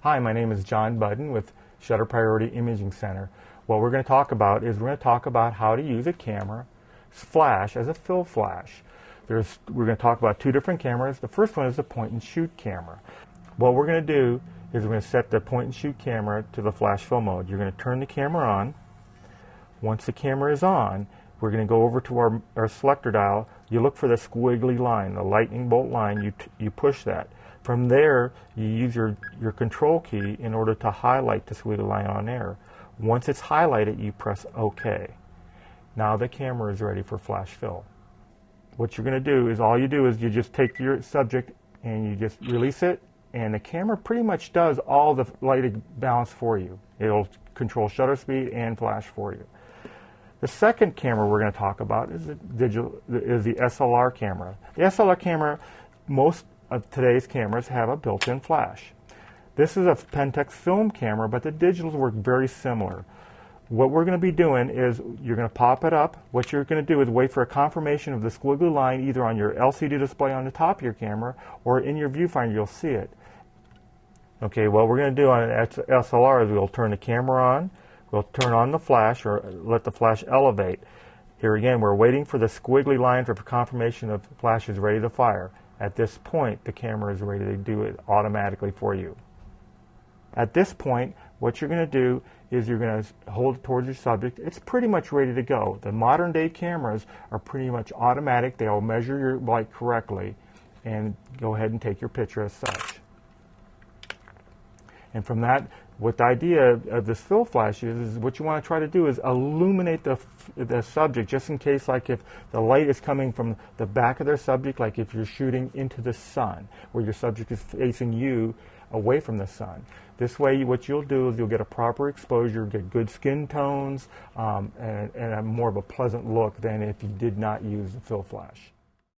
Hi, my name is John Budden with Shutter Priority Imaging Center. What we're going to talk about is how to use a camera flash as a fill flash. We're going to talk about two different cameras. The first one is a point and shoot camera. What we're going to do is we're going to set the point and shoot camera to the flash fill mode. You're going to turn the camera on. Once the camera is on, we're going to go over to our selector dial. You look for the squiggly line, the lightning bolt line. You push that. From there, you use your control key in order to highlight the squiggly line on there. Once it's highlighted, you press OK. Now the camera is ready for flash fill. What you're going to do is you just take your subject and you just release it, and the camera pretty much does all the lighting balance for you. It'll control shutter speed and flash for you. The second camera we're going to talk about is the SLR camera. The SLR camera, most of today's cameras have a built-in flash. This is a Pentax film camera, but the digitals work very similar. What we're going to be doing is you're going to pop it up. What you're going to do is wait for a confirmation of the squiggly line either on your LCD display on the top of your camera or in your viewfinder. You'll see it. Okay, what we're going to do on an SLR is we'll turn the camera on, we'll turn on the flash or let the flash elevate. Here again, we're waiting for the squiggly line for confirmation of the flash is ready to fire. At this point, the camera is ready to do it automatically for you. At this point, what you're going to do is you're going to hold it towards your subject. It's pretty much ready to go. The modern day cameras are pretty much automatic. They'll measure your light correctly and go ahead and take your picture as such. And from that, what the idea of this fill flash is what you want to try to do is illuminate the subject, just in case, like if the light is coming from the back of their subject, like if you're shooting into the sun, where your subject is facing you away from the sun. This way, what you'll do is you'll get a proper exposure, get good skin tones, and a more of a pleasant look than if you did not use the fill flash.